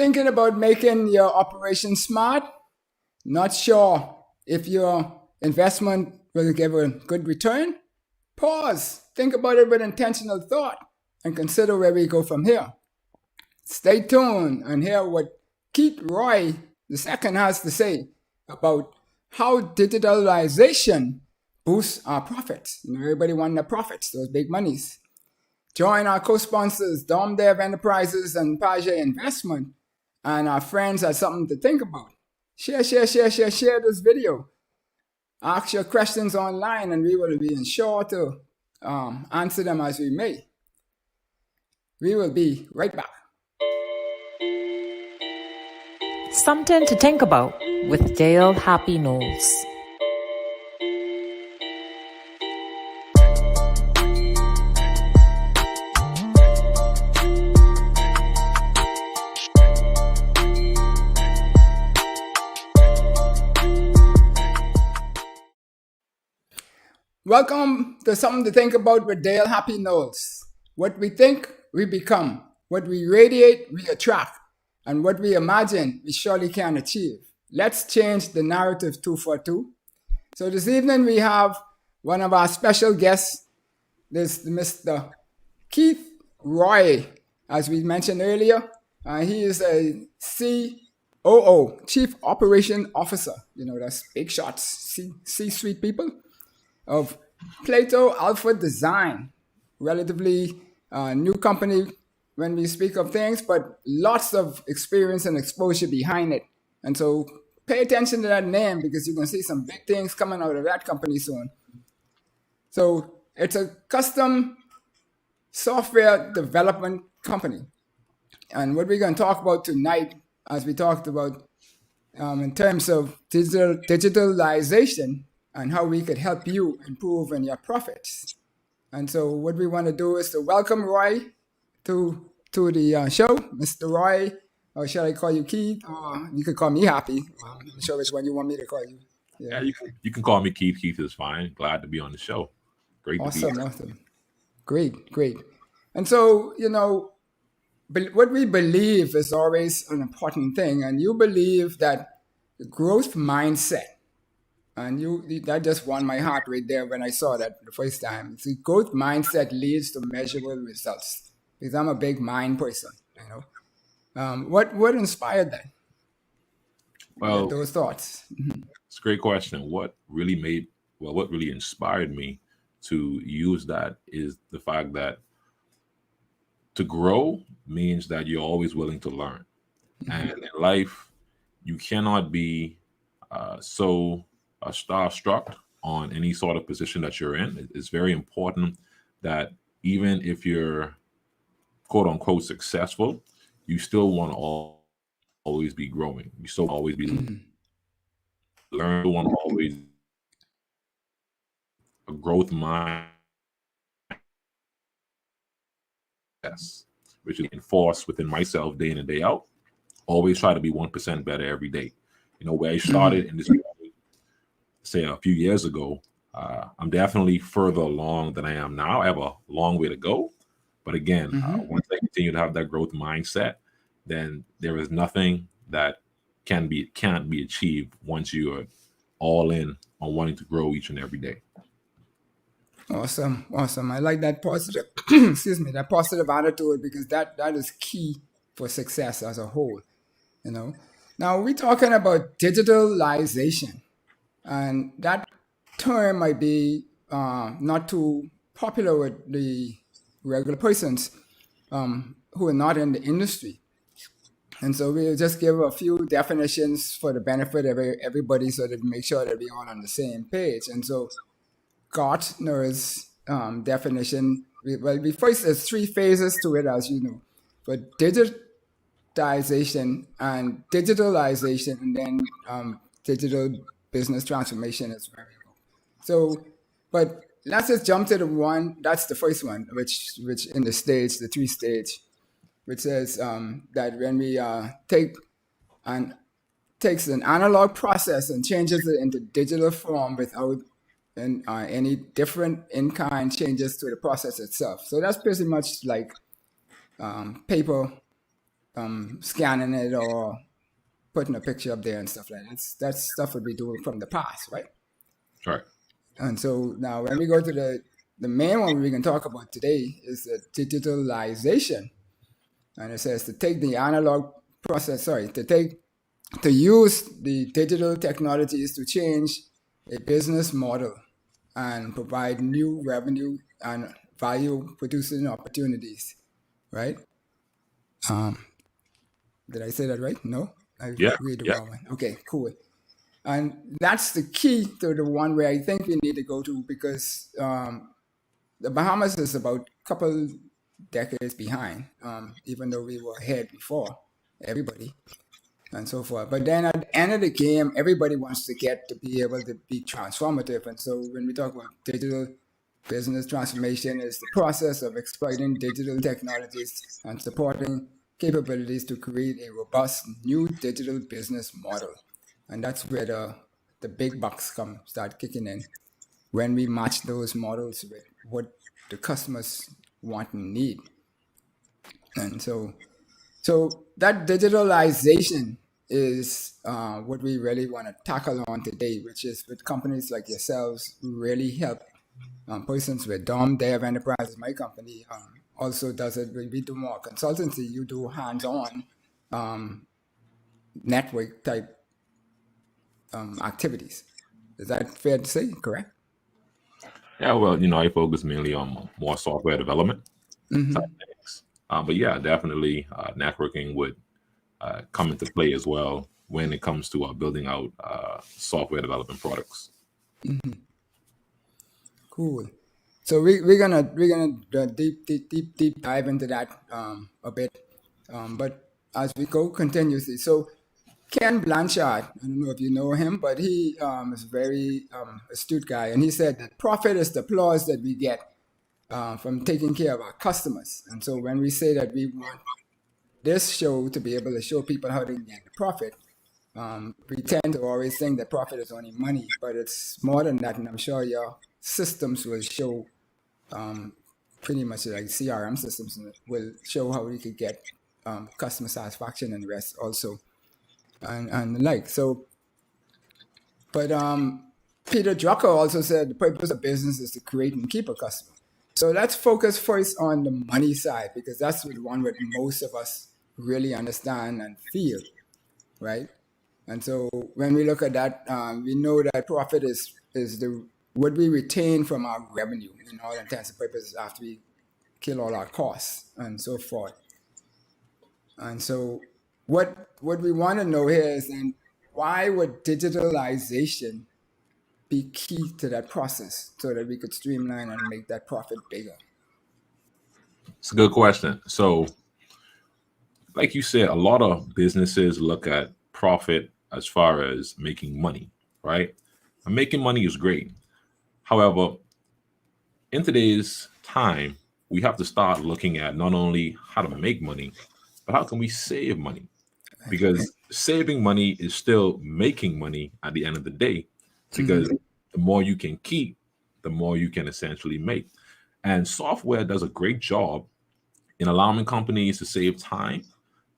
Thinking about making your operation smart, not sure if your investment will give a good return? Pause, think about it with intentional thought, and consider where we go from here. Stay tuned and hear what Keith Roye II has to say about how digitalization boosts our profits. Everybody wants their profits, those big monies. Join our co-sponsors, Dom Dev Enterprises and Page Investment, and our friends at Something to Think About. Share this video. Ask your questions online, and we will be sure to answer them as we may. We will be right back. Something to Think About with Dale Happy Knowles. Welcome to Something to Think About with Dale Happy Knowles. What we think, we become. What we radiate, we attract. And what we imagine, we surely can achieve. Let's change the narrative 2 for 2. So this evening we have one of our special guests, this Mr. Keith Roye, as we mentioned earlier. He is a COO, Chief Operation Officer. That's big shots, C-suite people, of platoalphadesign. Relatively new company when we speak of things, but lots of experience and exposure behind it. And so pay attention to that name, because you're going to see some big things coming out of that company soon. So it's a custom software development company. And what we're going to talk about tonight, as we talked about in terms of digitalization and how we could help you improve in your profits. And so what we want to do is to welcome Roy to the show. Mr. Roy, or shall I call you Keith? Or you could call me Happy. I'm not sure which one you want me to call you. Yeah, you can call me Keith. Keith is fine. Glad to be on the show. Great to be here. Awesome. Great. And so, what we believe is always an important thing. And you believe that the growth mindset, and that just won my heart right there when I saw that the first time. The growth mindset leads to measurable results. Because I'm a big mind person, What inspired that? Well, those thoughts. It's a great question. What really inspired me to use that is the fact that to grow means that you're always willing to learn. And in life, you cannot be so starstruck on any sort of position that you're in. It's very important that even if you're quote unquote successful, you still want to always be growing. You still always be learn. You want to always a growth mind, which is enforced within myself day in and day out. Always try to be 1% better every day. Where I started in this, say a few years ago, I'm definitely further along than I am now. I have a long way to go. But again, once I continue to have that growth mindset, then there is nothing that can't be achieved once you are all in on wanting to grow each and every day. Awesome. I like that positive, that positive attitude, because that is key for success as a whole. Now we're talking about digitalization, and that term might be not too popular with the regular persons who are not in the industry. And so we'll just give a few definitions for the benefit of everybody, so that we make sure that we're all on the same page. And so Gartner's definition, first there's 3 phases to it, as you know. But digitization and digitalization, and then digital business transformation as well. So, but let's just jump to the one. That's the first one, which in the 3 stage, which says that when we takes an analog process and changes it into digital form without any different in-kind changes to the process itself. So that's pretty much like paper scanning it or putting a picture up there and stuff like that. That's stuff that we do from the past, right? Right. And so now when we go to the main one we can talk about today is the digitalization. And it says to take the analog process, to use the digital technologies to change a business model and provide new revenue and value producing opportunities, right? Did I say that right? No? I Yeah. read the Yeah. wrong one. Okay, cool. And that's the key to the one where I think we need to go to because the Bahamas is about a couple decades behind, even though we were ahead before everybody and so forth. But then at the end of the game, everybody wants to get to be able to be transformative. And so when we talk about digital business transformation, is the process of exploiting digital technologies and supporting capabilities to create a robust new digital business model. And that's where the big bucks start kicking in when we match those models with what the customers want and need. And so that digitalization is what we really want to tackle on today, which is with companies like yourselves who really help persons with DOM, Dev Enterprises. My company also does it. We do more consultancy. You do hands-on network type activities. Is that fair to say? Correct? Yeah. Well, I focus mainly on more software development type things. But yeah, definitely networking would come into play as well when it comes to building out software development products. Cool. So we're gonna deep dive into that a bit, but as we go continuously. So Ken Blanchard, I don't know if you know him, but he is a very astute guy, and he said that profit is the applause that we get from taking care of our customers. And so when we say that we want this show to be able to show people how to get the profit, we tend to always think that profit is only money, but it's more than that. And I'm sure your systems will show pretty much like CRM systems will show how we could get customer satisfaction and the rest also, and the like. So, but Peter Drucker also said the purpose of business is to create and keep a customer. So let's focus first on the money side because that's the one that most of us really understand and feel, right? And so when we look at that, we know that profit is the what we retain from our revenue in all intents and purposes after we kill all our costs and so forth. And so what we want to know here is then why would digitalization be key to that process so that we could streamline and make that profit bigger? It's a good question. So, like you said, a lot of businesses look at profit as far as making money, right? And making money is great. However, in today's time, we have to start looking at not only how to make money, but how can we save money? Because saving money is still making money at the end of the day, because the more you can keep, the more you can essentially make. And software does a great job in allowing companies to save time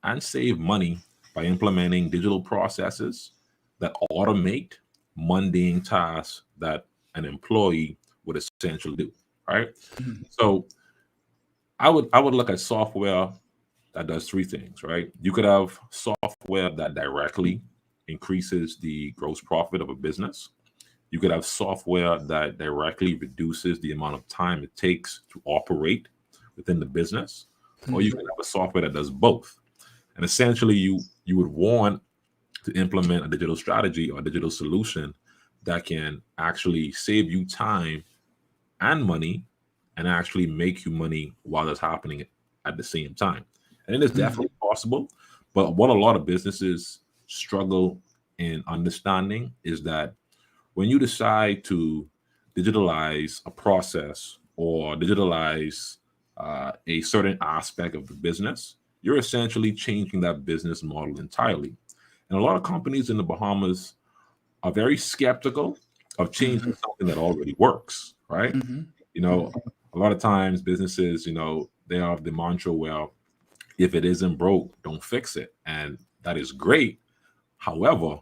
and save money by implementing digital processes that automate mundane tasks that an employee would essentially do, right? So I would look at software that does three things, right? You could have software that directly increases the gross profit of a business. You could have software that directly reduces the amount of time it takes to operate within the business, or you can have a software that does both. And essentially, you would want to implement a digital strategy or a digital solution that can actually save you time and money and actually make you money while it's happening at the same time. And it is definitely possible. But what a lot of businesses struggle in understanding is that when you decide to digitalize a process or digitalize a certain aspect of the business, you're essentially changing that business model entirely. And a lot of companies in the Bahamas are very skeptical of changing something that already works, right? A lot of times businesses, they have the mantra where If it isn't broke, don't fix it. And that is great. However,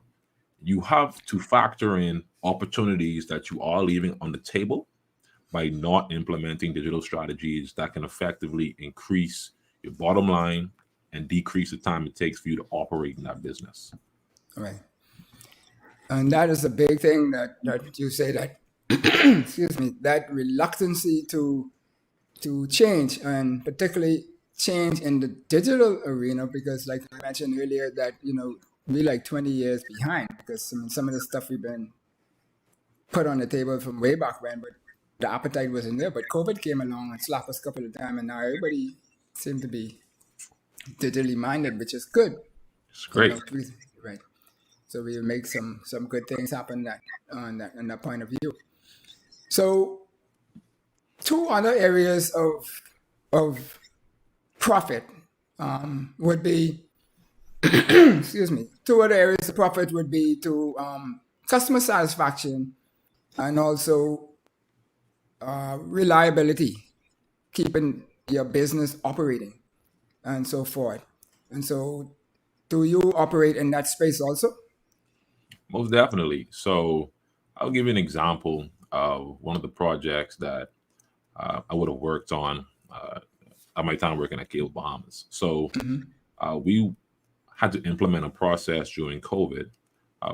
you have to factor in opportunities that you are leaving on the table by not implementing digital strategies that can effectively increase your bottom line and decrease the time it takes for you to operate in that business. Right. And that is a big thing that you say that, excuse me, that reluctancy to change, and particularly change in the digital arena, because like I mentioned earlier that, we like 20 years behind, because some of the stuff we've been put on the table from way back when, but the appetite wasn't there. But COVID came along and slapped us a couple of times, and now everybody seemed to be digitally minded, which is good. It's great. Right. So we make some good things happen on that point of view. So two other areas of profit would be, excuse me, two other areas of profit would be to customer satisfaction, and also reliability, keeping your business operating, and so forth. And so, do you operate in that space also? Most definitely. So I'll give you an example of one of the projects that I would have worked on at my time working at Bahamas. So we had to implement a process during COVID,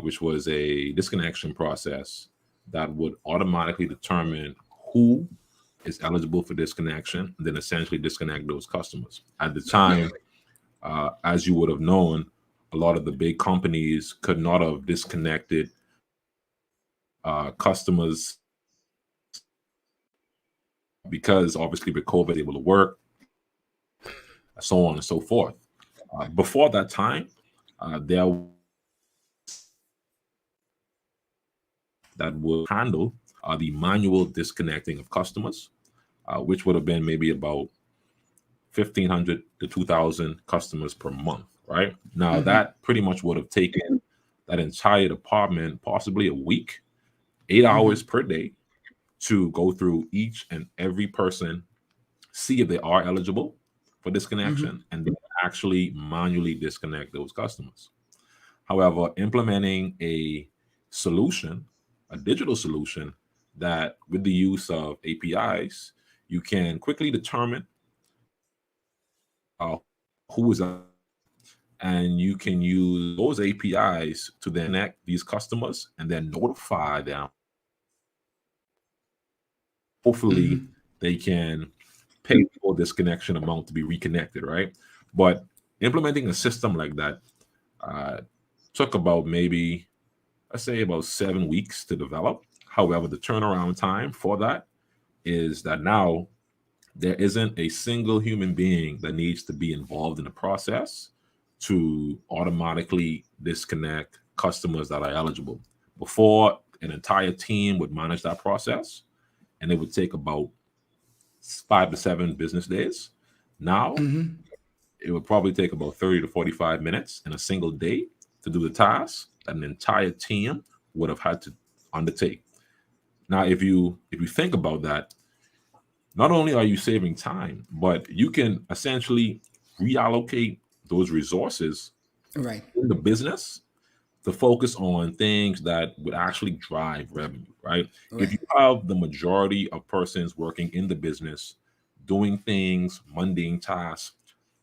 which was a disconnection process that would automatically determine who is eligible for disconnection, and then essentially disconnect those customers. At the time, as you would have known, a lot of the big companies could not have disconnected customers because obviously with COVID, able to work, so on and so forth. Before that time, there that would handle the manual disconnecting of customers, which would have been maybe about 1,500 to 2,000 customers per month, right? Now, that pretty much would have taken that entire department possibly a week, 8 hours per day, to go through each and every person, see if they are eligible for disconnection, and then actually manually disconnect those customers. However, implementing a solution, a digital solution, that with the use of APIs, you can quickly determine who is, and you can use those APIs to then connect these customers and then notify them. Hopefully, they can pay for this connection amount to be reconnected, right? But implementing a system like that took about maybe, let's say, about 7 weeks to develop. However, the turnaround time for that is that now there isn't a single human being that needs to be involved in the process to automatically disconnect customers that are eligible. Before, an entire team would manage that process, and it would take about 5 to 7 business days. Now, it would probably take about 30 to 45 minutes in a single day to do the task that an entire team would have had to undertake. Now, if you think about that, not only are you saving time, but you can essentially reallocate those resources Right. in the business to focus on things that would actually drive revenue, right? If you have the majority of persons working in the business doing things, mundane tasks,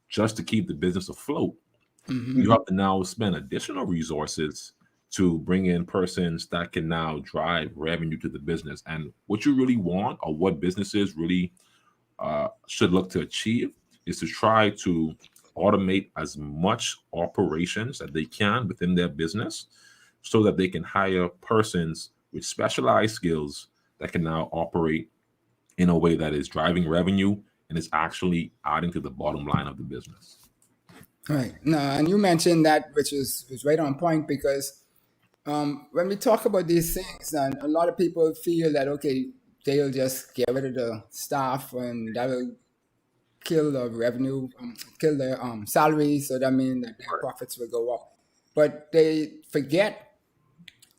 just to keep the business afloat, you have to now spend additional resources to bring in persons that can now drive revenue to the business. And what you really want, or what businesses really should look to achieve, is to try to automate as much operations that they can within their business, so that they can hire persons with specialized skills that can now operate in a way that is driving revenue and is actually adding to the bottom line of the business. Right. No, and you mentioned that, which is right on point, because when we talk about these things, and a lot of people feel that, okay, they'll just get rid of the staff and that will kill the revenue, kill their salaries, so that means that their profits will go up. But they forget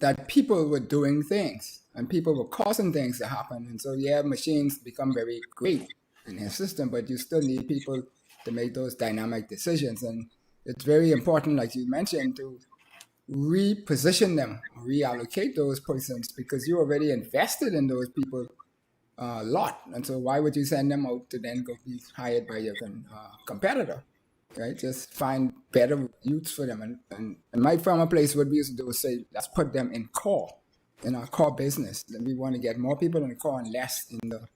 that people were doing things and people were causing things to happen. And so, yeah, machines become very great in their system, but you still need people to make those dynamic decisions. And it's very important, like you mentioned, to reposition them, reallocate those persons, because you already invested in those people a lot. And so why would you send them out to then go be hired by your competitor? Right? Just find better use for them. And my former place, what we used to do is say, let's put them in our core business. Then we want to get more people in the core and less in the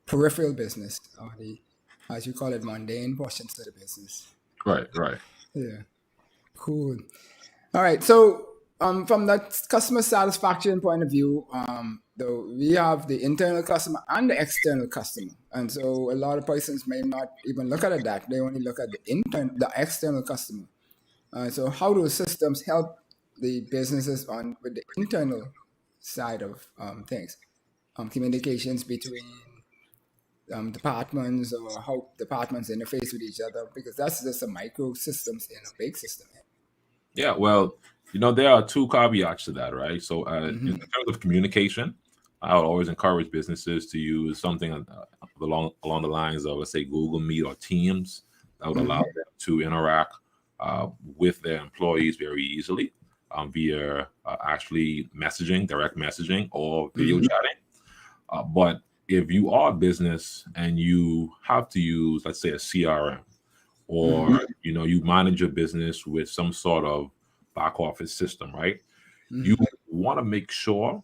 peripheral business, or the, as you call it, mundane portions of the business. Right, right. Yeah. Cool. All right. So from that customer satisfaction point of view, though, we have the internal customer and the external customer. And so a lot of persons may not even look at that. They only look at the external customer. So how do systems help the businesses with the internal side of things? Communications between departments, or how departments interface with each other, because that's just a micro systems in a big system. Yeah, well, there are two caveats to that, right? So in terms of communication, I would always encourage businesses to use something along the lines of, let's say, Google Meet or Teams that would allow them to interact with their employees very easily via actually messaging, direct messaging, or video chatting. But if you are a business and you have to use, let's say, a CRM, or you manage your business with some sort of back office system, right? You want to make sure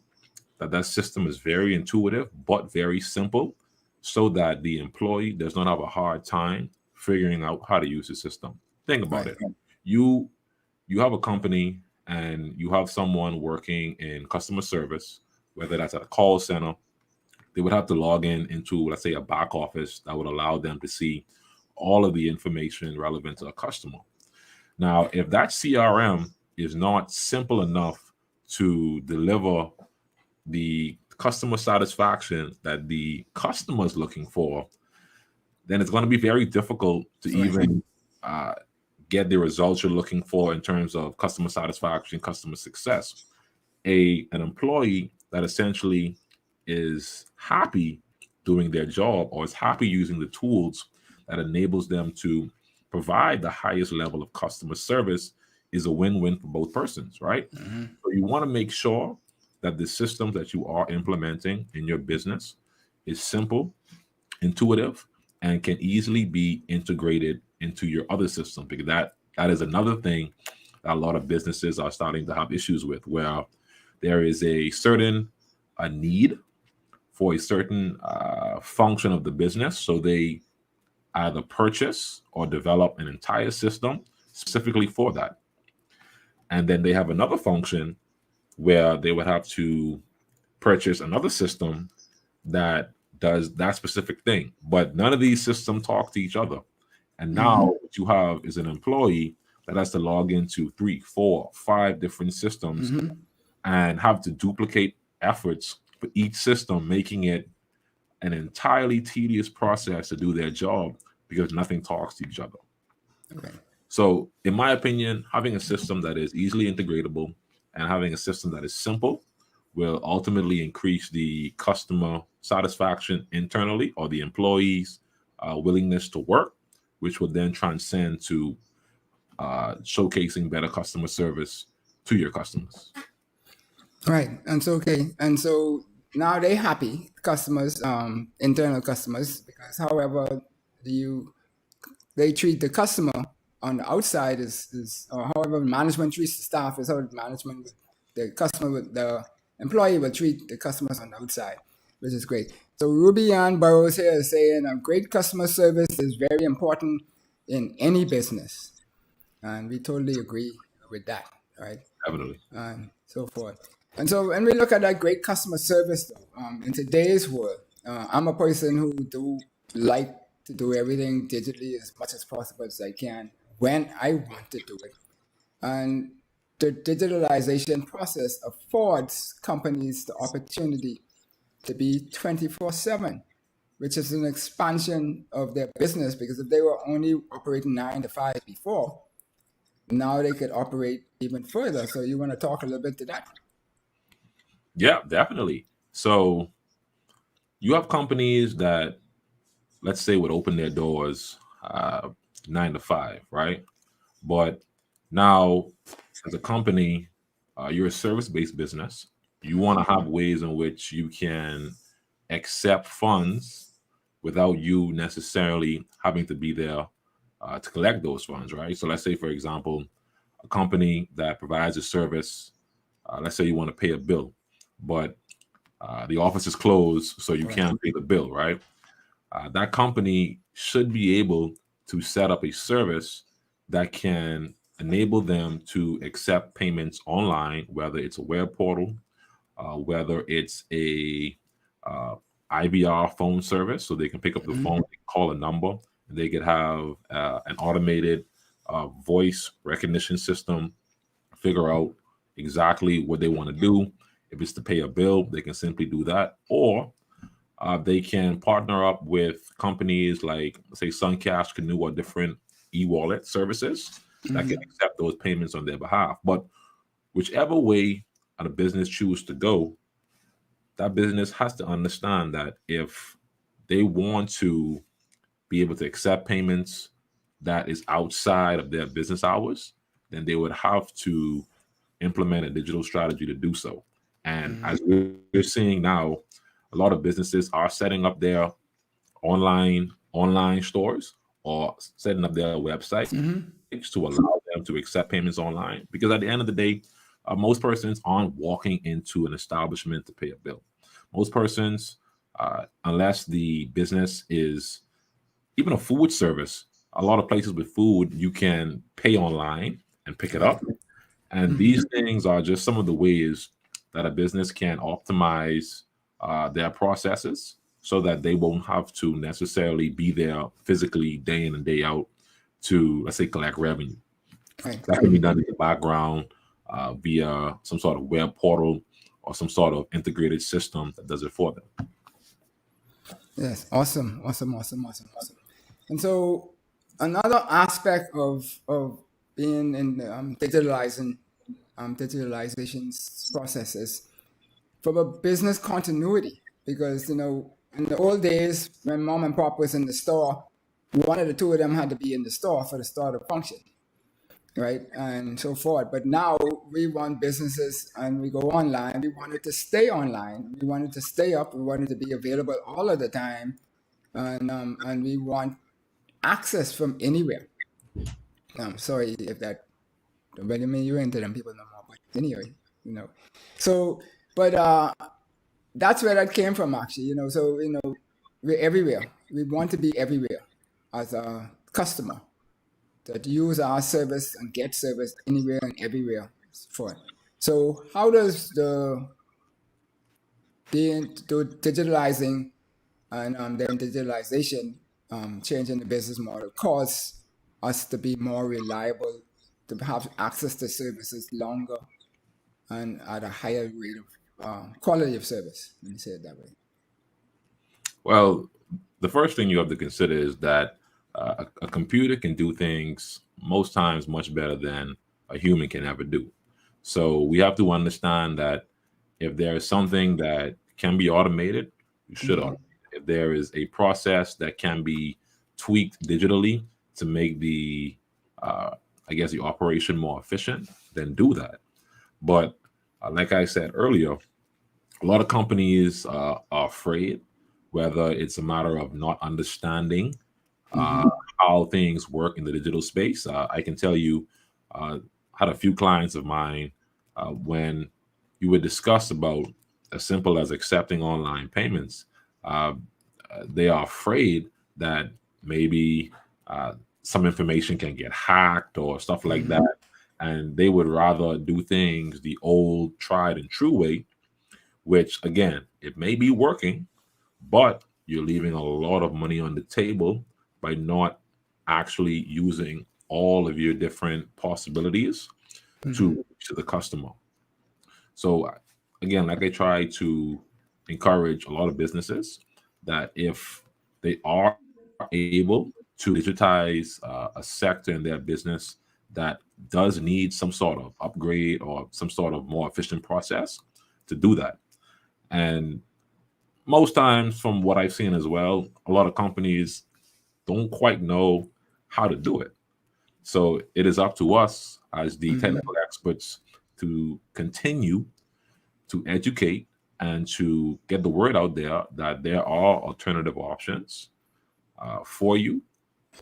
that system is very intuitive but very simple, so that the employee does not have a hard time figuring out how to use the system. Think about it. You have a company and you have someone working in customer service, whether that's at a call center. They would have to log into, let's say, a back office that would allow them to see all of the information relevant to a customer. Now, if that CRM is not simple enough to deliver the customer satisfaction that the customer is looking for, then it's going to be very difficult to even get the results you're looking for in terms of customer satisfaction, customer success. An employee that essentially is happy doing their job, or is happy using the tools that enables them to provide the highest level of customer service, is a win-win for both persons, right? So you want to make sure that the system that you are implementing in your business is simple, intuitive, and can easily be integrated into your other system, because that is another thing that a lot of businesses are starting to have issues with, where there is a certain need for a certain function of the business. So they either purchase or develop an entire system specifically for that. And then they have another function where they would have to purchase another system that does that specific thing. But none of these systems talk to each other. And now what you have is an employee that has to log into 3, 4, 5 different systems and have to duplicate efforts for each system, making it an entirely tedious process to do their job, because nothing talks to each other. So in my opinion, having a system that is easily integratable and having a system that is simple will ultimately increase the customer satisfaction internally, or the employees' willingness to work, which will then transcend to showcasing better customer service to your customers. Right. And so now they're happy, customers, internal customers, because however they treat the customer on the outside is or however management treats the staff is how the employee will treat the customers on the outside, which is great. So Ruby Ann Burroughs here is saying great customer service is very important in any business. And we totally agree with that, right? Definitely. And so forth. And so when we look at that great customer service, though, in today's world, I'm a person who do like to do everything digitally as much as possible as I can when I want to do it. And the digitalization process affords companies the opportunity to be 24/7, which is an expansion of their business, because if they were only operating 9 to 5 before, now they could operate even further. So you want to talk a little bit to that? Yeah, definitely. So you have companies that let's say, would open their doors 9 to 5, right? But now, as a company, you're a service-based business. You want to have ways in which you can accept funds without you necessarily having to be there to collect those funds, right? So let's say, for example, a company that provides a service, let's say you want to pay a bill, but the office is closed, so you Right. can't pay the bill, right? That company should be able to set up a service that can enable them to accept payments online, whether it's a web portal, whether it's a IVR phone service, so they can pick up the phone, call a number, and they could have an automated voice recognition system figure out exactly what they want to do. If it's to pay a bill, they can simply do that, or they can partner up with companies like, say, Suncash, Canoe, or different e-wallet services that can accept those payments on their behalf. But whichever way a business chooses to go, that business has to understand that if they want to be able to accept payments that is outside of their business hours, then they would have to implement a digital strategy to do so. And as we're seeing now, a lot of businesses are setting up their online stores or setting up their website to allow them to accept payments online. Because at the end of the day, most persons aren't walking into an establishment to pay a bill. Most persons, unless the business is even a food service, a lot of places with food, you can pay online and pick it up. And these things are just some of the ways that a business can optimize their processes so that they won't have to necessarily be there physically day in and day out to, let's say, collect revenue. Right. That can be done in the background via some sort of web portal or some sort of integrated system that does it for them. Yes, awesome. And so another aspect of being in digitalization processes from a business continuity, because in the old days when mom and pop was in the store, one of the two of them had to be in the store for the store to function, right, and so forth. But now we want businesses, and we go online. We want it to stay online. We want it to stay up. We want it to be available all of the time, and we want access from anywhere. Sorry if that don't really mean you're into them people no more, but anyway, So, but that's where that came from, actually. So we're everywhere. We want to be everywhere as a customer that use our service and get service anywhere and everywhere for it. So how does the digitalizing and then digitalization changing the business model cause us to be more reliable, to have access to services longer and at a higher rate of quality of service? Let me say it that way. Well, the first thing you have to consider is that a computer can do things most times much better than a human can ever do. So we have to understand that if there is something that can be automated, you should automate. If there is a process that can be tweaked digitally to make the, I guess, the operation more efficient, then do that. But like I said earlier, a lot of companies are afraid, whether it's a matter of not understanding how things work in the digital space. I can tell you, had a few clients of mine when you would discuss about as simple as accepting online payments, they are afraid that maybe some information can get hacked or stuff like that. And they would rather do things the old tried and true way, which again, it may be working, but you're leaving a lot of money on the table by not actually using all of your different possibilities to the customer. So again, like I try to encourage a lot of businesses that if they are able to digitize a sector in their business that does need some sort of upgrade or some sort of more efficient process, to do that. And most times, from what I've seen as well, a lot of companies don't quite know how to do it. So it is up to us as the technical experts to continue to educate and to get the word out there that there are alternative options for you.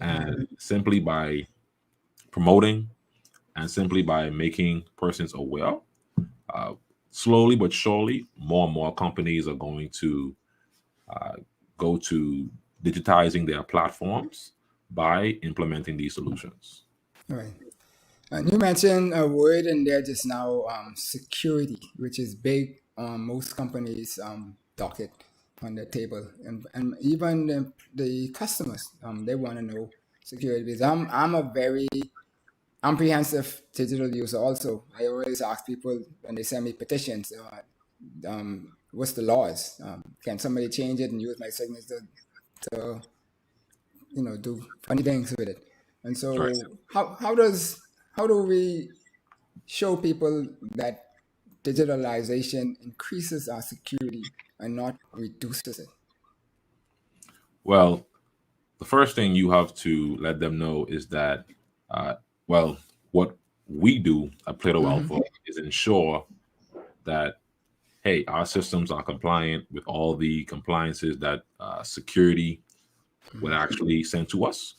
And simply by promoting and simply by making persons aware, uh, slowly but surely, more and more companies are going to uh, go to digitizing their platforms by implementing these solutions. Right. And you mentioned a word in there just now, security, which is big on most companies' docket on the table, and even the customers, they want to know security because I'm a very comprehensive digital user. Also, I always ask people when they send me petitions, what's the laws? Can somebody change it and use my signature to do funny things with it? And Right. so, how do we show people that digitalization increases our security and not reduces it? Well, the first thing you have to let them know is that, uh, well, what we do at Plato Alpha is ensure that, hey, our systems are compliant with all the compliances that security would actually send to us.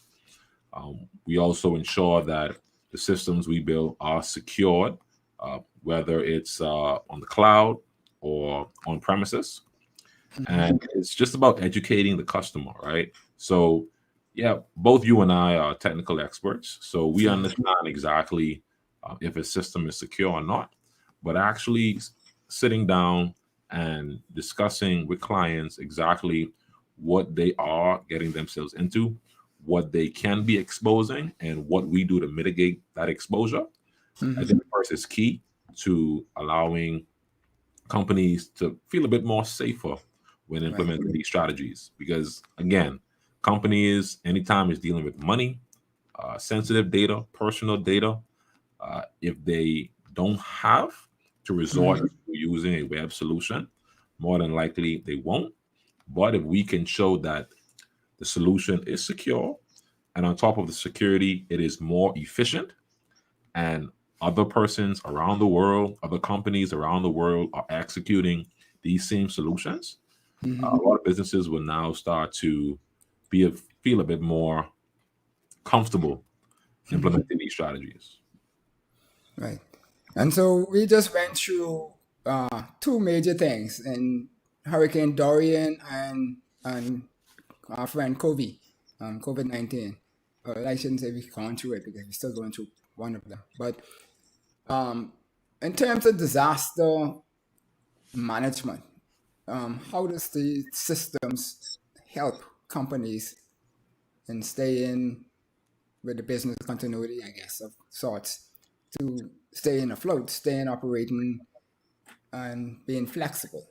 We also ensure that the systems we build are secured, whether it's on the cloud or on premises. And it's just about educating the customer, right? So, yeah, both you and I are technical experts, so we understand exactly if a system is secure or not. But actually sitting down and discussing with clients exactly what they are getting themselves into, what they can be exposing, and what we do to mitigate that exposure, I think first is key to allowing companies to feel a bit more safer when Right. implementing these strategies. Because again, companies, anytime is dealing with money, sensitive data, personal data, if they don't have to resort to using a web solution, more than likely they won't. But if we can show that the solution is secure, and on top of the security, it is more efficient, and other persons around the world, other companies around the world are executing these same solutions, a lot of businesses will now start to feel a bit more comfortable implementing these strategies. Right. And so we just went through two major things in Hurricane Dorian and our friend COVID-19. I shouldn't say we've gone through it because we're still going through one of them. But um, in terms of disaster management, how does the systems help companies in staying with the business continuity, I guess, of sorts, to staying afloat, staying operating, and being flexible?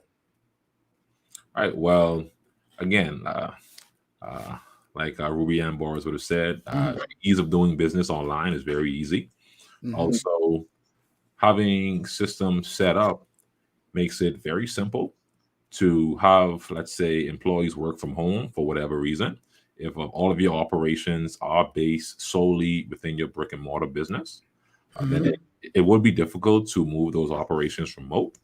All right. Well, again, uh, like Ruby and Boris would have said, ease of doing business online is very easy. Also, having systems set up makes it very simple to have, let's say, employees work from home for whatever reason. If all of your operations are based solely within your brick and mortar business, then it would be difficult to move those operations remote.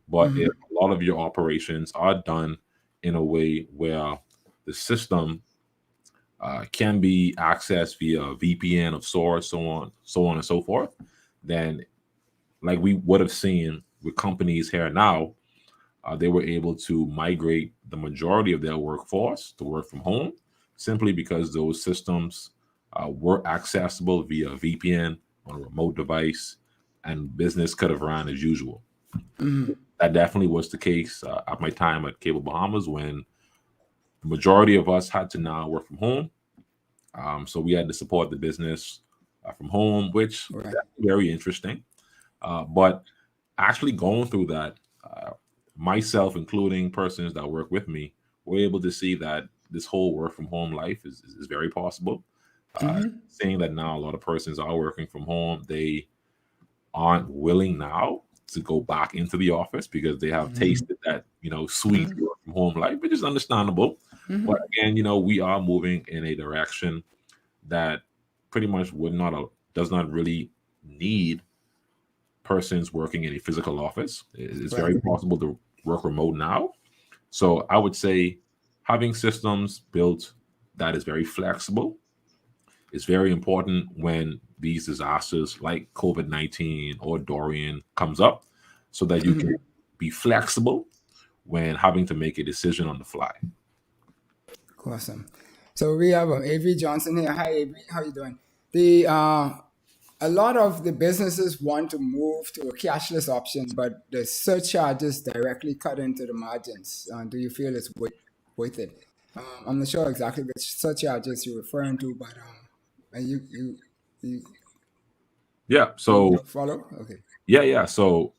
But if a lot of your operations are done in a way where the system can be accessed via VPN of sorts, so on and so forth, then like we would have seen with companies here now, they were able to migrate the majority of their workforce to work from home simply because those systems were accessible via VPN on a remote device, and business could have run as usual. That definitely was the case at my time at Cable Bahamas when the majority of us had to now work from home. So we had to support the business from home, which Right. that's very interesting. But actually going through that, myself, including persons that work with me, were able to see that this whole work from home life is very possible. Seeing that now a lot of persons are working from home, they aren't willing now to go back into the office because they have tasted that sweet work from from home life, which is understandable. Mm-hmm. But again, you know, we are moving in a direction that pretty much does not really need persons working in a physical office. It's Right. very possible to work remote now. So I would say having systems built that is very flexible is very important when these disasters like COVID-19 or Dorian comes up, so that you can be flexible when having to make a decision on the fly. Awesome. So we have Avery Johnson here. Hi, Avery. How you doing? The a lot of the businesses want to move to a cashless option, but the surcharges directly cut into the margins. Do you feel it's worth it? I'm not sure exactly which surcharges you're referring to, but you Yeah. So follow? Okay. yeah. So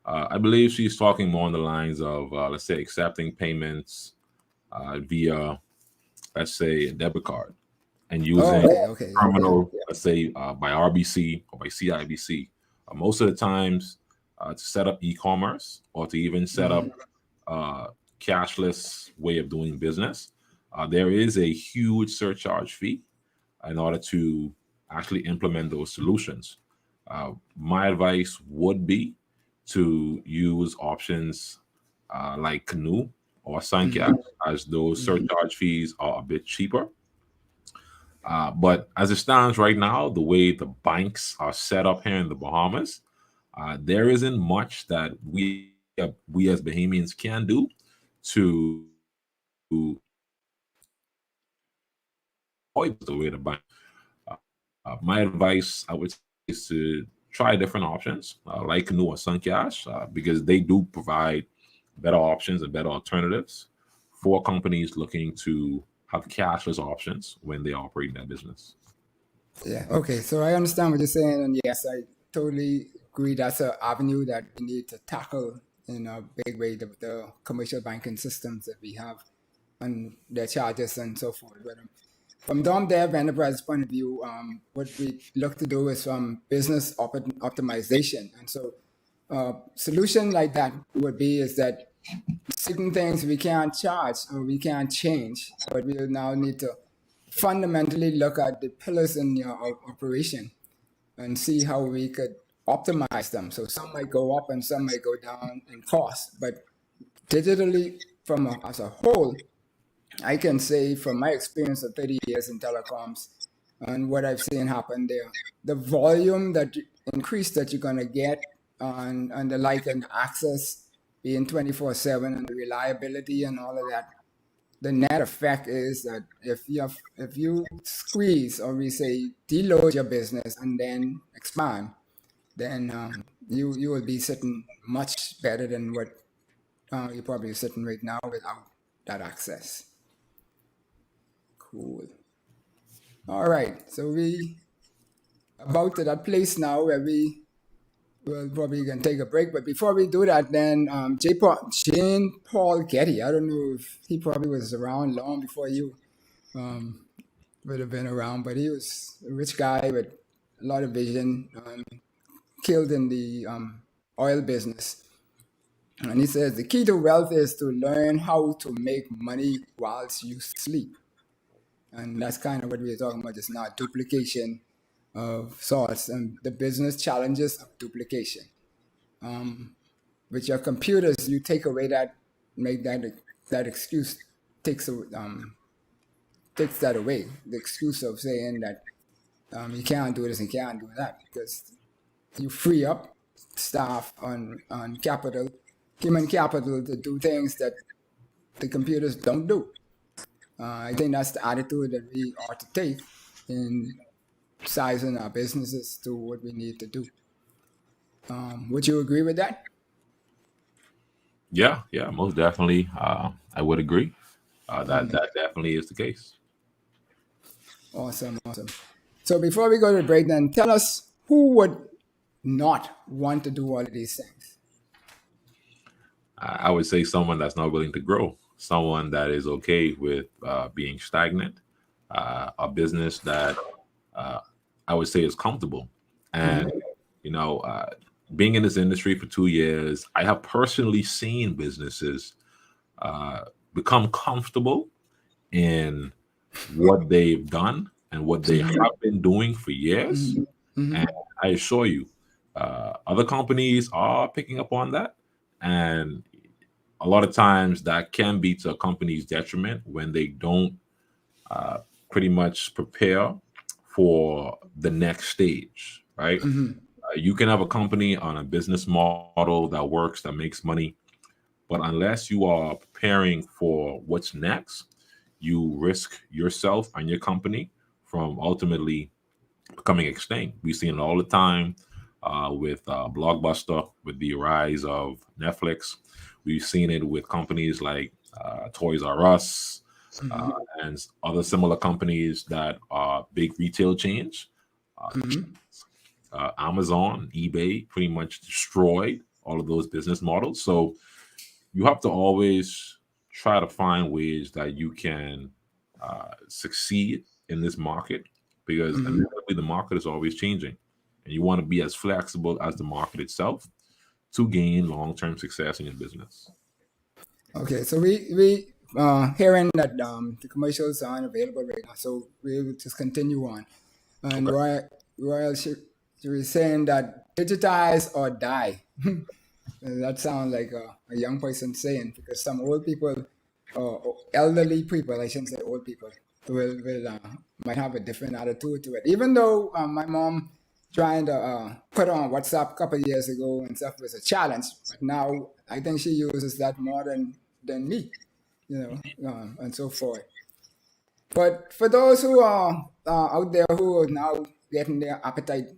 I believe she's talking more on the lines of let's say accepting payments via, let's say, a debit card and using Okay. terminal, let's say by RBC or by CIBC. Most of the times, to set up e-commerce or to even set up cashless way of doing business, there is a huge surcharge fee in order to actually implement those solutions. My advice would be to use options like Canoe or Suncat, as those surcharge fees are a bit cheaper. But as it stands right now, the way the banks are set up here in the Bahamas, there isn't much that we as Bahamians can do to avoid the way the bank. My advice, I would say, is to try different options like Canoe or Suncash because they do provide better options and better alternatives for companies looking to have cashless options when they operate their business. Yeah. Okay. So I understand what you're saying, and yes, I totally agree. That's an avenue that we need to tackle in a big way. The commercial banking systems that we have and their charges and so forth. But from Dom Dev Enterprise point of view, what we look to do is from business optimization, and so solution like that would be is that certain things we can't charge or we can't change, but we now need to fundamentally look at the pillars in your operation and see how we could optimize them. So some might go up and some might go down in cost, but digitally, as a whole, I can say from my experience of 30 years in telecoms and what I've seen happen there, the volume increase that you're going to get and the like and access being 24/7 and the reliability and all of that, the net effect is that if you squeeze or we say deload your business and then expand, then you will be sitting much better than what you're probably sitting right now without that access. Cool. All right, so we about to that place now where we will probably gonna take a break. But before we do that, then Jane Paul Getty. I don't know if he probably was around long before you would have been around, but he was a rich guy with a lot of vision. Killed in the oil business. And he says the key to wealth is to learn how to make money whilst you sleep. And that's kind of what we were talking about just now, duplication of sorts and the business challenges of duplication. With your computers, you take away make that excuse takes that away. The excuse of saying that you can't do this and can't do that, because you free up staff on human capital to do things that the computers don't do. I think that's the attitude that we ought to take in sizing our businesses to what we need to do. Would you agree with that? Yeah, most definitely. I would agree. That definitely is the case. Awesome. So before we go to the break, then tell us who would not want to do all of these things. I would say someone that's not willing to grow, someone that is okay with being stagnant, a business that I would say is comfortable. And, being in this industry for 2 years, I have personally seen businesses become comfortable in what they've done and what they have been doing for years. And I assure you, other companies are picking up on that. And a lot of times that can be to a company's detriment when they don't pretty much prepare for the next stage, right? You can have a company on a business model that works, that makes money, but unless you are preparing for what's next, you risk yourself and your company from ultimately becoming extinct. We see it all the time with Blockbuster, with the rise of Netflix. We've seen it with companies like Toys R Us and other similar companies that are big retail chains. Amazon, eBay pretty much destroyed all of those business models. So you have to always try to find ways that you can succeed in this market, because inevitably the market is always changing, and you want to be as flexible as the market itself to gain long-term success in your business. Okay, so we hearing that the commercials aren't available right now, so we will just continue on. And Okay. Royal, she was saying that digitize or die. That sounds like a young person saying, because some old people, or elderly people, I shouldn't say old people, will might have a different attitude to it. Even though my mom trying to put on WhatsApp a couple of years ago and stuff was a challenge, but now I think she uses that more than me, and so forth. But for those who are out there who are now getting their appetite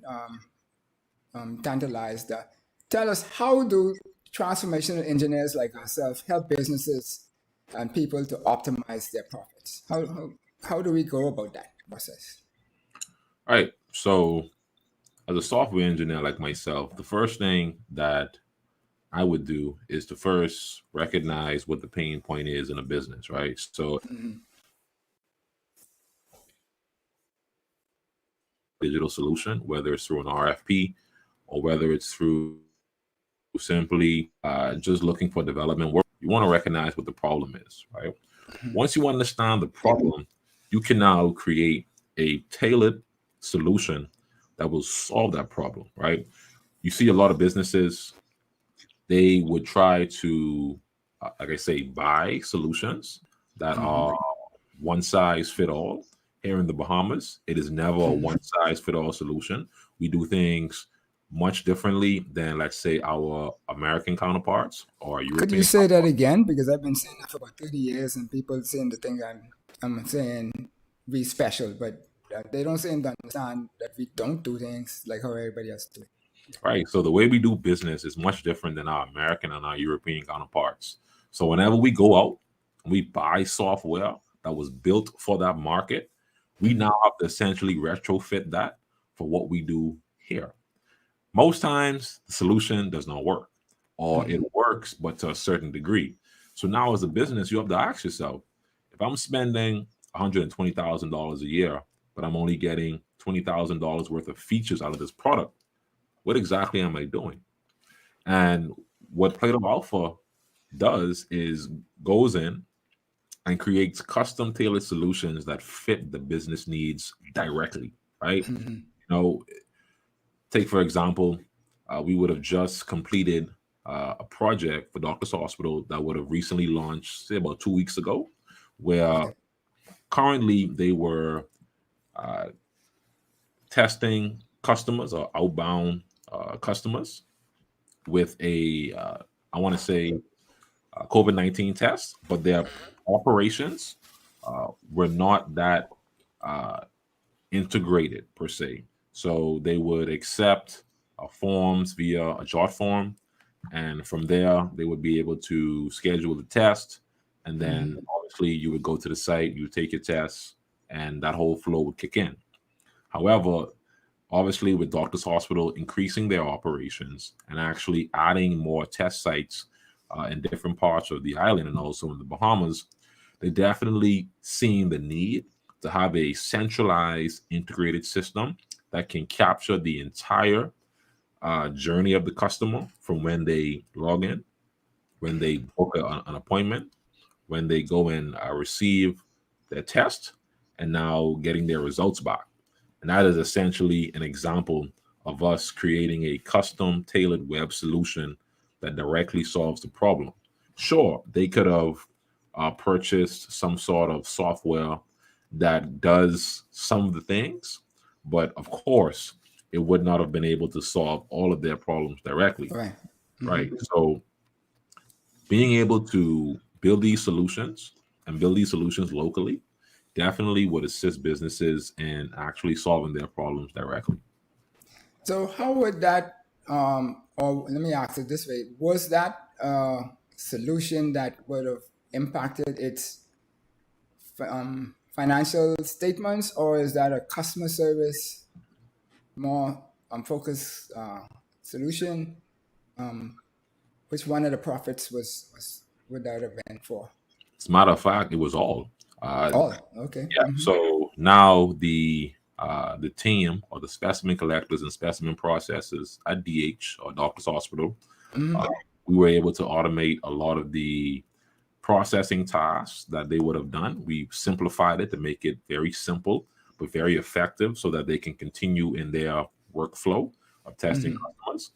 tantalized, tell us, how do transformational engineers like ourselves help businesses and people to optimize their profits? How do we go about that process? All right. So, as a software engineer like myself, the first thing that I would do is to first recognize what the pain point is in a business, right? So, digital solution, whether it's through an RFP or whether it's through simply just looking for development work, you want to recognize what the problem is, right? Once you understand the problem, you can now create a tailored solution that will solve that problem, right? You see a lot of businesses, they would try to, like I say, buy solutions that are one size fit all. Here in the Bahamas, it is never a one size fit all solution. We do things much differently than, let's say, our American counterparts or Could you European say that counterparts. again? Because I've been saying that for about 30 years, and people saying the thing I'm saying we special, but they don't seem to understand that we don't do things like how everybody else do it. Right. So the way we do business is much different than our American and our European counterparts. So whenever we go out and we buy software that was built for that market, we now have to essentially retrofit that for what we do here. Most times the solution does not work, or it works, but to a certain degree. So now as a business, you have to ask yourself, if I'm spending $120,000 a year, but I'm only getting $20,000 worth of features out of this product, what exactly am I doing? And what Plato Alpha does is goes in and creates custom tailored solutions that fit the business needs directly, right? Know, take for example, we would have just completed a project for Doctors Hospital that would have recently launched, say about 2 weeks ago, where Okay. currently they were uh, testing customers or outbound customers with a, I want to say, COVID-19 test, but their operations were not that uh, integrated per se. So they would accept forms via a jot form, and from there they would be able to schedule the test, and then obviously you would go to the site, you would take your test, and that whole flow would kick in. However, obviously with Doctors Hospital increasing their operations and actually adding more test sites in different parts of the island and also in the Bahamas, they definitely seen the need to have a centralized integrated system that can capture the entire journey of the customer from when they log in, when they book an appointment, when they go and receive their test and now getting their results back. And that is essentially an example of us creating a custom tailored web solution that directly solves the problem. Sure, they could have purchased some sort of software that does some of the things, but of course, it would not have been able to solve all of their problems directly. Right. Right. So being able to build these solutions and build these solutions locally definitely would assist businesses in actually solving their problems directly. So how would that, or let me ask it this way, was that a solution that would have impacted its financial statements, or is that a customer service more focused solution? Which one of the profits would that have been for? As a matter of fact, it was all. All, okay. Yeah. So now the team or the specimen collectors and specimen processors at DH or Doctor's Hospital, we were able to automate a lot of the processing tasks that they would have done. We simplified it to make it very simple but very effective so that they can continue in their workflow of testing customers.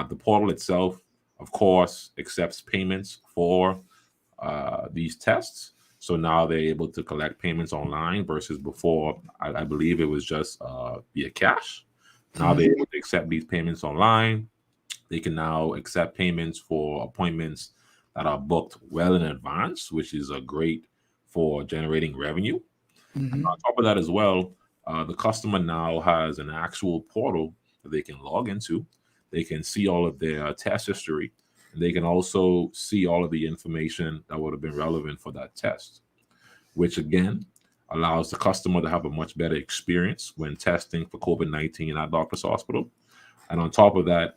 The portal itself, of course, accepts payments for these tests. So now they're able to collect payments online versus before, I believe it was just via cash. Now they're able to accept these payments online. They can now accept payments for appointments that are booked well in advance, which is great for generating revenue. And on top of that as well, the customer now has an actual portal that they can log into. They can see all of their test history. And they can also see all of the information that would have been relevant for that test, which again allows the customer to have a much better experience when testing for COVID-19 at Doctor's Hospital. And on top of that,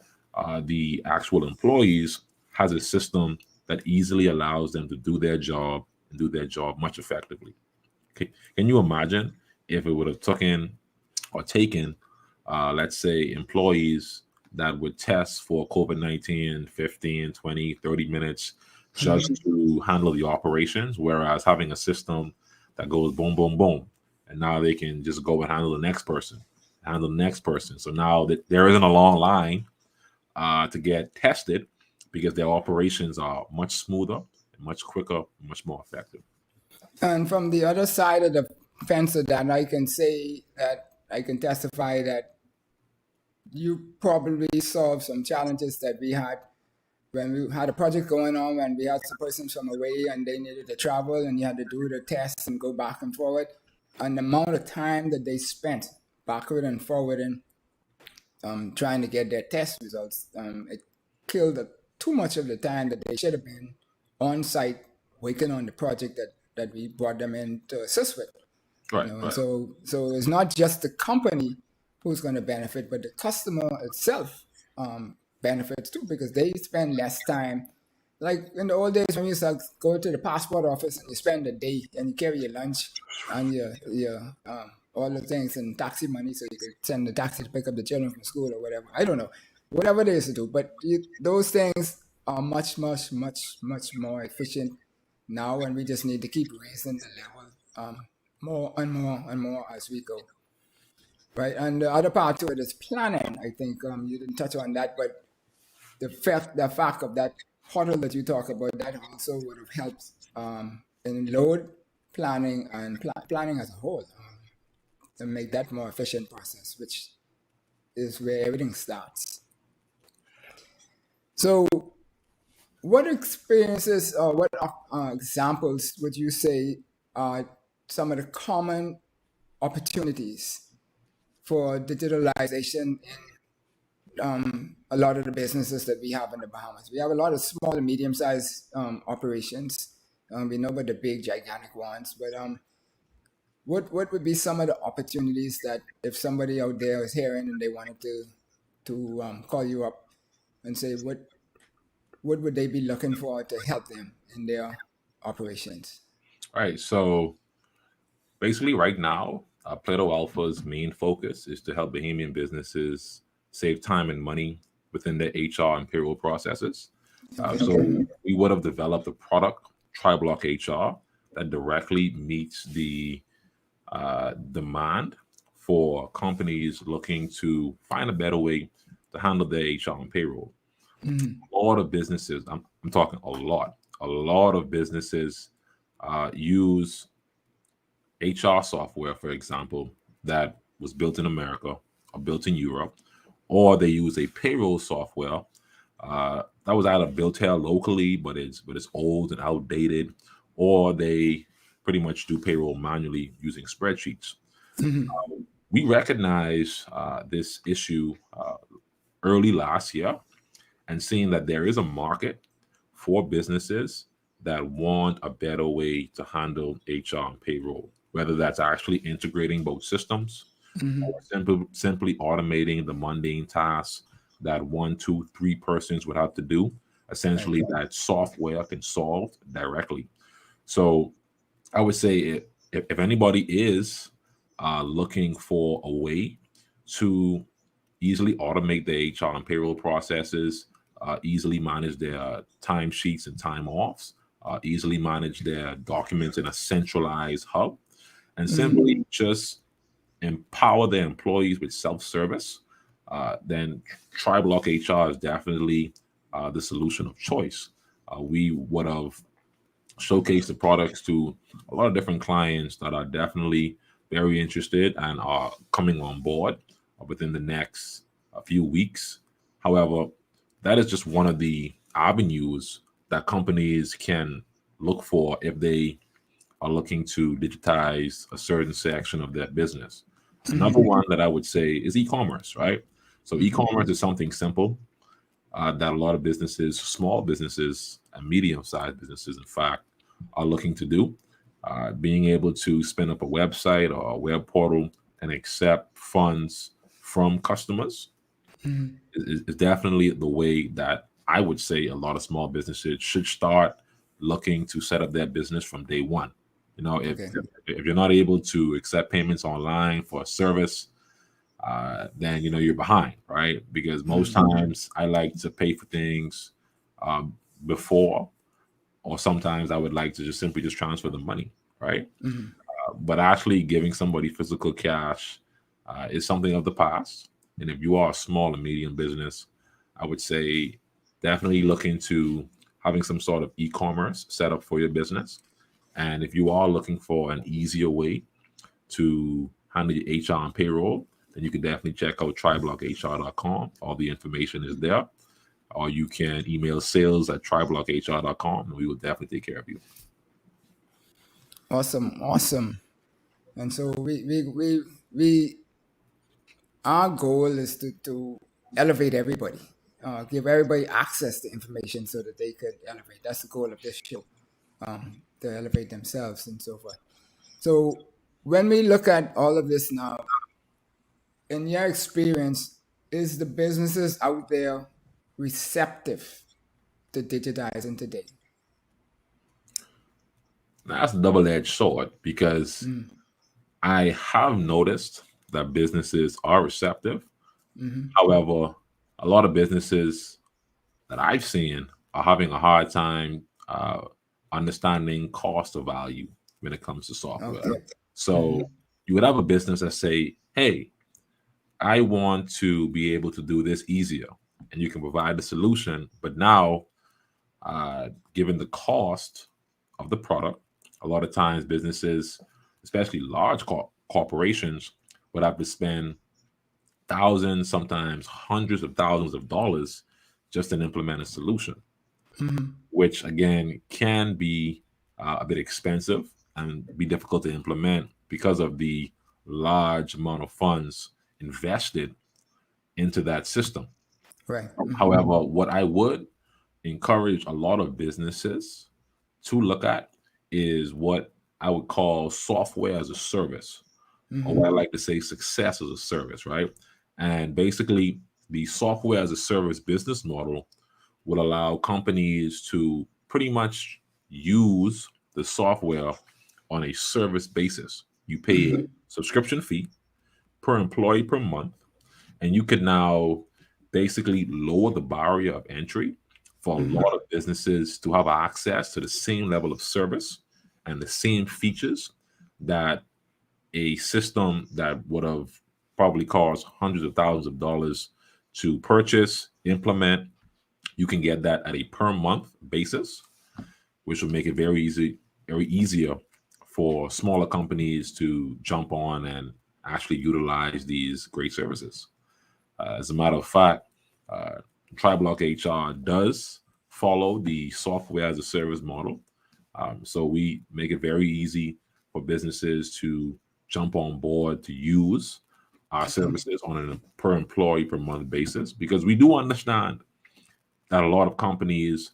the actual employees has a system that easily allows them to do their job and do their job much effectively. Okay. Can you imagine if it would have taken, let's say, employees that would test for COVID-19 15, 20, 30 minutes just to handle the operations, whereas having a system that goes boom, boom, boom, and now they can just go and handle the next person. So now that there isn't a long line to get tested because their operations are much smoother, much quicker, much more effective. And from the other side of the fence of that, I can say that I can testify that you probably solved some challenges that we had when we had a project going on, and we had some persons from away and they needed to travel and you had to do the tests and go back and forward. And the amount of time that they spent backward and forward and trying to get their test results, it killed too much of the time that they should have been on site working on the project that we brought them in to assist with. Right. Right. So it's not just the company who's going to benefit, but the customer itself benefits too, because they spend less time. Like in the old days when you used to go to the passport office and you spend a day and you carry your lunch and your all the things and taxi money so you could send the taxi to pick up the children from school or whatever. I don't know. Whatever they used to do. But those things are much, much, much, much more efficient now, and we just need to keep raising the level more and more and more as we go. Right, and the other part to it is planning. I think you didn't touch on that, but the fact of that portal that you talk about, that also would have helped in load planning and planning as a whole to make that more efficient process, which is where everything starts. So what experiences or what examples would you say are some of the common opportunities for digitalization in a lot of the businesses that we have in the Bahamas? We have a lot of small and medium-sized operations. We know about the big, gigantic ones, but what would be some of the opportunities that if somebody out there is hearing and they wanted to call you up and say what would they be looking for to help them in their operations? All right. So basically, right now, Plato Alpha's main focus is to help Bahamian businesses save time and money within their HR and payroll processes. So we would have developed a product TriBlock HR that directly meets the demand for companies looking to find a better way to handle their HR and payroll. Mm-hmm. A lot of businesses, I'm talking a lot of businesses use HR software, for example, that was built in America or built in Europe, or they use a payroll software that was either built here locally, but it's old and outdated, or they pretty much do payroll manually using spreadsheets. Mm-hmm. We recognize this issue early last year, and seeing that there is a market for businesses that want a better way to handle HR and payroll, whether that's actually integrating both systems or Mm-hmm. simply automating the mundane tasks that one, two, three persons would have to do. Right. Essentially, that software can solve directly. So I would say if anybody is looking for a way to easily automate their HR and payroll processes, easily manage their time sheets and time offs, easily manage their documents in a centralized hub, and Mm-hmm. simply just empower their employees with self-service, then TriBlock HR is definitely the solution of choice. We would have showcased the products to a lot of different clients that are definitely very interested and are coming on board within the next few weeks. However, that is just one of the avenues that companies can look for if they are looking to digitize a certain section of their business. Another Mm-hmm. one that I would say is e-commerce, right? So Mm-hmm. e-commerce is something simple that a lot of businesses, small businesses and medium-sized businesses, in fact, are looking to do. Being able to spin up a website or a web portal and accept funds from customers Mm-hmm. is definitely the way that I would say a lot of small businesses should start looking to set up their business from day one. You know, Okay. if you're not able to accept payments online for a service, then you're behind, right? Because most Mm-hmm. times I like to pay for things um, before, or sometimes I would like to just simply just transfer the money, right? Mm-hmm. But actually giving somebody physical cash is something of the past. And if you are a small and medium business, I would say definitely look into having some sort of e-commerce set up for your business. And if you are looking for an easier way to handle your HR and payroll, then you can definitely check out triblockhr.com. All the information is there. Or you can email sales@triblockhr.com and we will definitely take care of you. Awesome. Awesome. And so we our goal is to elevate everybody, give everybody access to information so that they could elevate. That's the goal of this show, to elevate themselves and so forth. So when we look at all of this now, in your experience, is the businesses out there receptive to digitizing today? Now, that's a double-edged sword because Mm, I have noticed that businesses are receptive. mm-hmm, However, a lot of businesses that I've seen are having a hard time understanding cost of value when it comes to software. okay. Mm-hmm, So you would have a business that say, "Hey, I want to be able to do this easier," and you can provide the solution. But now, given the cost of the product, a lot of times businesses, especially large corporations, would have to spend thousands, sometimes hundreds of thousands of dollars just to implement a solution, mm-hmm, which again can be a bit expensive and be difficult to implement because of the large amount of funds invested into that system. right. Mm-hmm, However, what I would encourage a lot of businesses to look at is what I would call software as a service, or mm-hmm, what I like to say success as a service, right? And basically, the software as a service business model would allow companies to pretty much use the software on a service basis. You pay a mm-hmm, subscription fee per employee per month, and you could now basically lower the barrier of entry for a lot of businesses to have access to the same level of service and the same features that a system that would have probably cost hundreds of thousands of dollars to purchase, implement. You can get that at a per month basis, which will make it very easier for smaller companies to jump on and actually utilize these great services. As a matter of fact, Triblock HR does follow the software as a service model. So we make it very easy for businesses to jump on board to use our services on a per employee per month basis, because we do understand that a lot of companies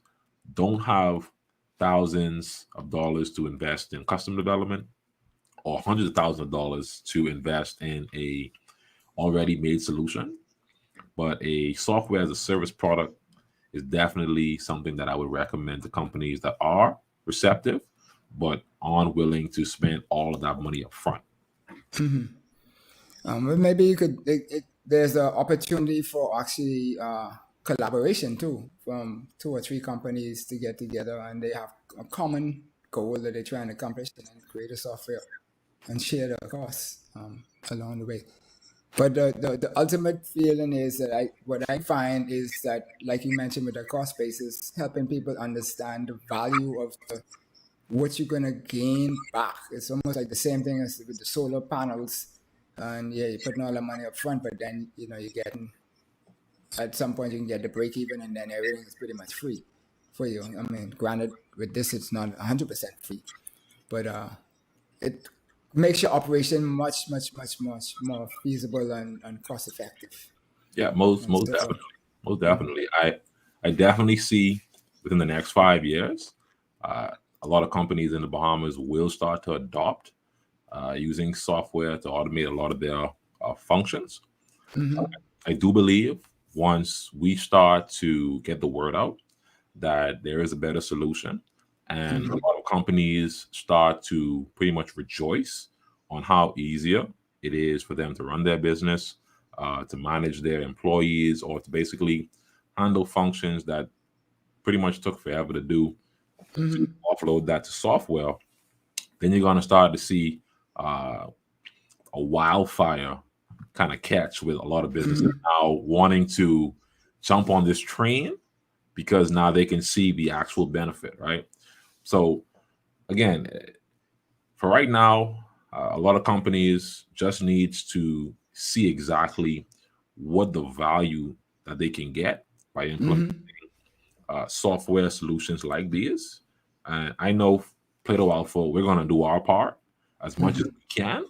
don't have thousands of dollars to invest in custom development or hundreds of thousands of dollars to invest in a already made solution. But a software as a service product is definitely something that I would recommend to companies that are receptive but aren't willing to spend all of that money up front. Well, maybe you could. There's an opportunity for actually collaboration too, from 2 or 3 companies to get together, and they have a common goal that they're trying to accomplish, and create a software and share the costs along the way. But the ultimate feeling is that what I find is that, like you mentioned with the cost basis, helping people understand the value of what you're gonna gain back. It's almost like the same thing as with the solar panels. And yeah, you're putting all the money up front, but then you're getting, at some point you can get the break even, and then everything is pretty much free for you. I mean, granted, with this it's not 100% free, but it makes your operation much more feasible and cost effective. Yeah, most definitely. I definitely see within the next 5 years, a lot of companies in the Bahamas will start to adopt using software to automate a lot of their functions. I do believe once we start to get the word out that there is a better solution, and a lot of companies start to pretty much rejoice on how easier it is for them to run their business, to manage their employees, or to basically handle functions that pretty much took forever to do, to offload that to software, then you're going to start to see a wildfire kind of catch with a lot of businesses now wanting to jump on this train, because now they can see the actual benefit, right? So again, for right now, a lot of companies just needs to see exactly what the value that they can get by implementing software solutions like these. And I know Plato Alpha, we're going to do our part as much as we can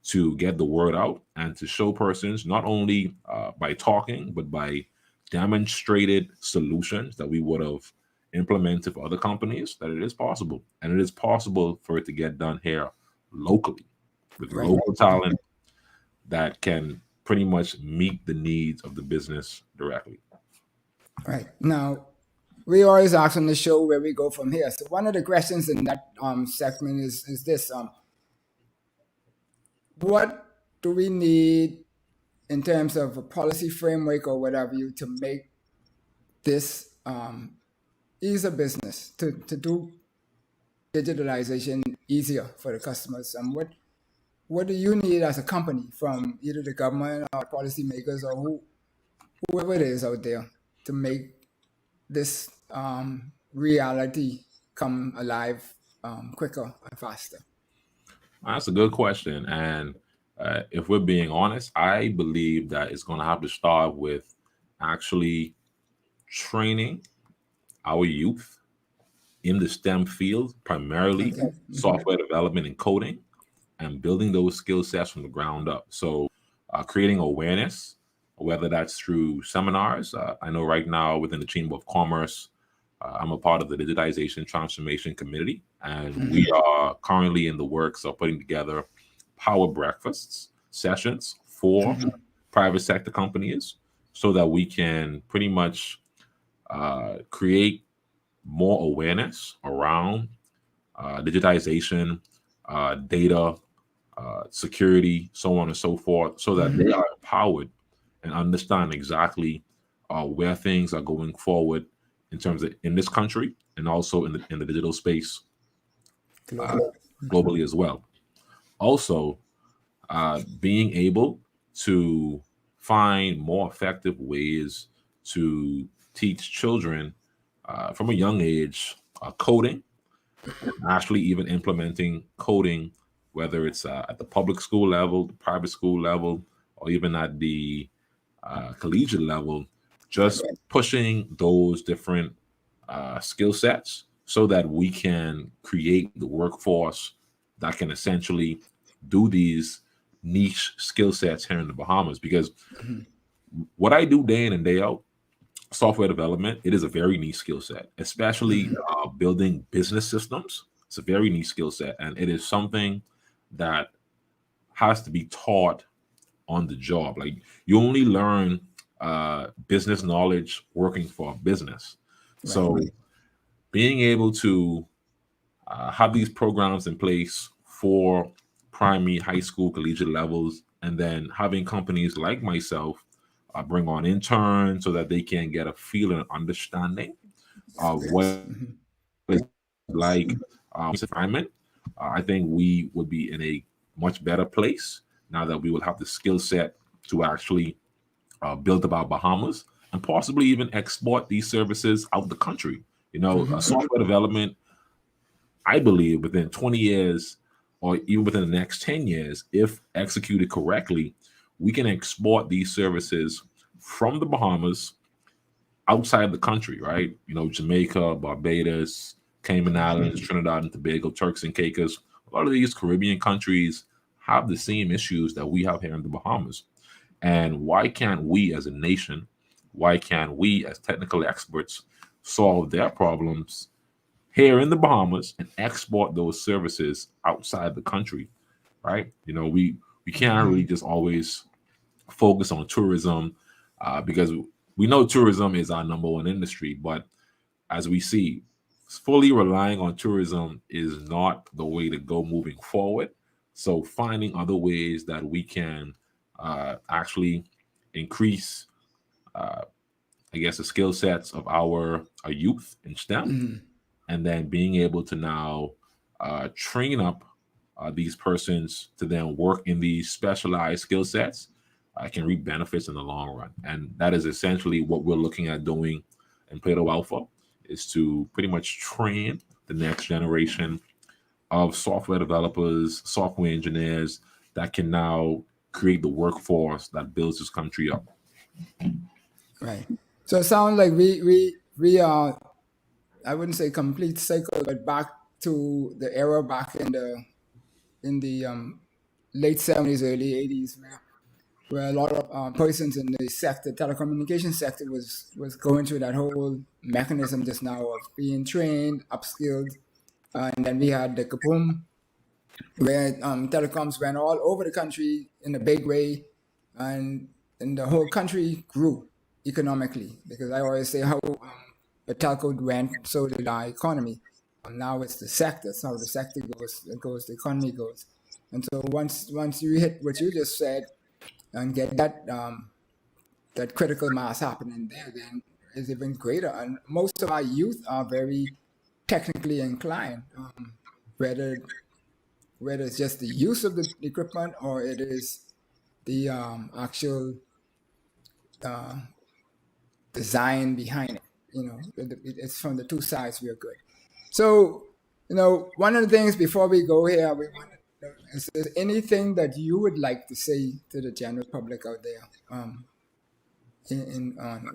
to get the word out and to show persons, not only by talking, but by demonstrated solutions that we would have implemented for other companies, that it is possible. And it is possible for it to get done here locally with local talent that can pretty much meet the needs of the business directly. Right. Now, we always ask on the show where we go from here. So one of the questions in that segment is this. What do we need in terms of a policy framework or whatever to make this ease of business, to do digitalization easier for the customers? And what do you need as a company from either the government or policymakers or whoever it is out there to make this reality come alive quicker and faster? That's a good question. And if we're being honest, I believe that it's going to have to start with actually training our youth in the STEM field, primarily software development and coding, and building those skill sets from the ground up. So creating awareness, whether that's through seminars. I know right now within the Chamber of Commerce, I'm a part of the Digitization Transformation Committee, and we are currently in the works of putting together power breakfasts sessions for private sector companies, so that we can pretty much create more awareness around digitization, data, security, so on and so forth, so that they are empowered and understand exactly where things are going forward in terms of in this country and also in the digital space Globally. globally as well. Also, being able to find more effective ways to teach children from a young age coding, and actually even implementing coding, whether it's at the public school level, the private school level, or even at the collegiate level, just pushing those different skill sets so that we can create the workforce that can essentially do these niche skill sets here in the Bahamas. Because what I do day in and day out, software development, it is a very niche skill set, especially building business systems. It's a very niche skill set, and it is something that has to be taught on the job. Like, you only learn business knowledge working for a business. So being able to have these programs in place for primary, high school, collegiate levels, and then having companies like myself bring on interns so that they can get a feel and understanding of what it's like environment. I think we would be in a much better place now that we will have the skill set to actually build up our Bahamas and possibly even export these services out the country. You know, software development, I believe within 20 years or even within the next 10 years, if executed correctly, we can export these services from the Bahamas outside the country, right? You know, Jamaica, Barbados, Cayman Islands, Trinidad and Tobago, Turks and Caicos. A lot of these Caribbean countries have the same issues that we have here in the Bahamas. And why can't we as a nation, why can't we as technical experts solve their problems here in the Bahamas and export those services outside the country, right? You know, we can't really just always focus on tourism because we know tourism is our number one industry, but as we see, fully relying on tourism is not the way to go moving forward. So finding other ways that we can actually increase, I guess, the skill sets of our youth in STEM, and then being able to now train up these persons to then work in these specialized skill sets can reap benefits in the long run. And that is essentially what we're looking at doing in Plato Alpha, is to pretty much train the next generation of software developers, software engineers that can now create the workforce that builds this country up. Right. So it sounds like we are, I wouldn't say complete cycle, but back to the era back in the late 70s, early 80s, where a lot of persons in the sector, telecommunication sector, was going through that whole mechanism just now of being trained, upskilled, and then we had the kaboom, where telecoms went all over the country in a big way, and the whole country grew economically, because I always say how the telco went, so did our economy. Now it's the sector. So the sector goes, the economy goes. And so once you hit what you just said and get that critical mass happening there, then it's even greater. And most of our youth are very technically inclined, whether it's just the use of the equipment or it is the actual design behind it. You know, it's from the two sides. We are good. So, you know, one of the things before we go here, we want to know, is there anything that you would like to say to the general public out there?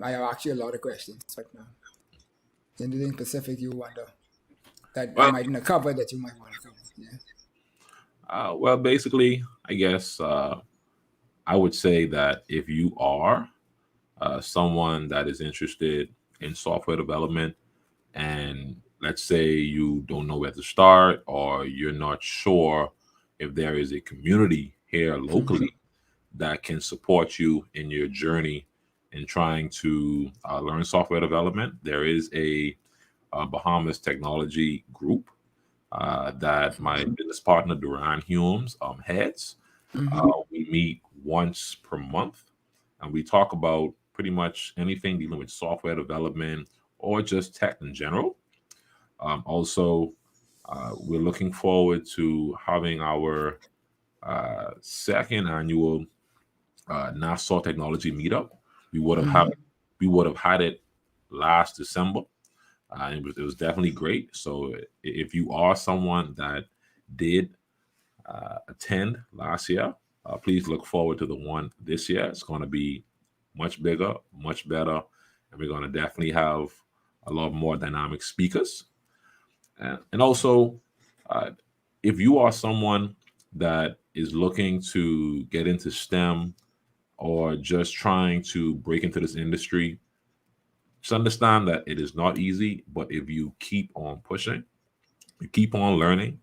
I have actually a lot of questions right now. Anything specific you wonder that I might not cover that you might want to cover? Yeah. Well, basically, I guess I would say that if you are someone that is interested in software development, and let's say you don't know where to start, or you're not sure if there is a community here locally that can support you in your journey in trying to learn software development, there is a Bahamas technology group that my business partner Duran Humes heads. We meet once per month, and we talk about pretty much anything dealing with software development or just tech in general. Also, we're looking forward to having our second annual Nassau Technology Meetup. We would have had it last December. It was definitely great. So if you are someone that did attend last year, please look forward to the one this year. It's going to be much bigger, much better, and we're going to definitely have a lot more dynamic speakers. And also, if you are someone that is looking to get into STEM or just trying to break into this industry, just understand that it is not easy, but if you keep on pushing, you keep on learning,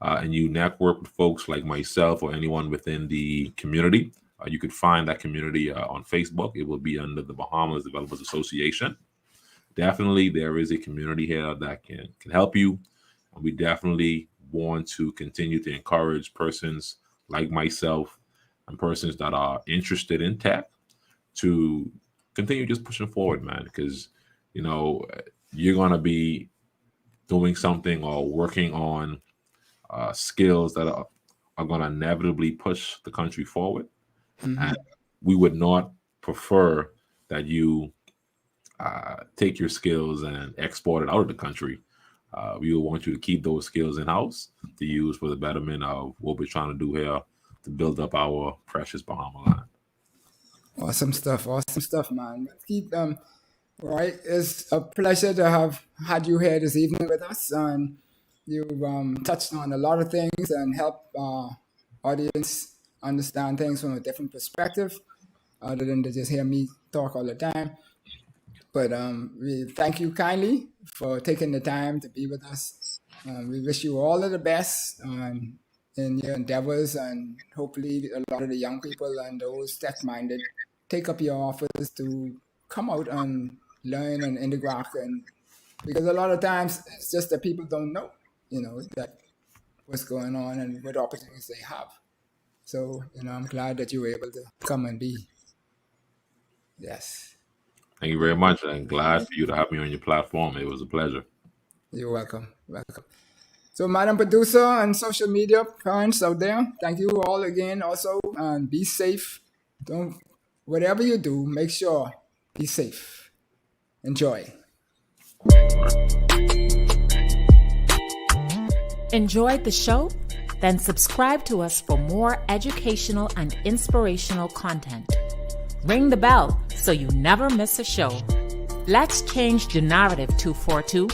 and you network with folks like myself or anyone within the community, you could find that community on Facebook. It will be under the Bahamas Developers Association. Definitely, there is a community here that can help you. And we definitely want to continue to encourage persons like myself and persons that are interested in tech to continue just pushing forward, man, because, you're going to be doing something or working on skills that are going to inevitably push the country forward. And we would not prefer that you take your skills and export it out of the country. We would want you to keep those skills in-house to use for the betterment of what we're trying to do here to build up our precious Bahama land. Awesome stuff, man. Keep Roy, it's a pleasure to have had you here this evening with us, and you've touched on a lot of things and helped our audience understand things from a different perspective, other than to just hear me talk all the time. But we thank you kindly for taking the time to be with us. We wish you all of the best in your endeavors, and hopefully a lot of the young people and those tech-minded take up your offers to come out and learn and interact. And because a lot of times it's just that people don't know, that what's going on and what opportunities they have. So, I'm glad that you were able to come and be. Yes. Thank you very much. I'm glad for you to have me on your platform. It was a pleasure. You're welcome. So, Madam Producer and social media parents out there, thank you all again also, and be safe. Whatever you do, make sure be safe. Enjoy. Enjoyed the show? Then subscribe to us for more educational and inspirational content. Ring the bell so you never miss a show. Let's change the narrative 242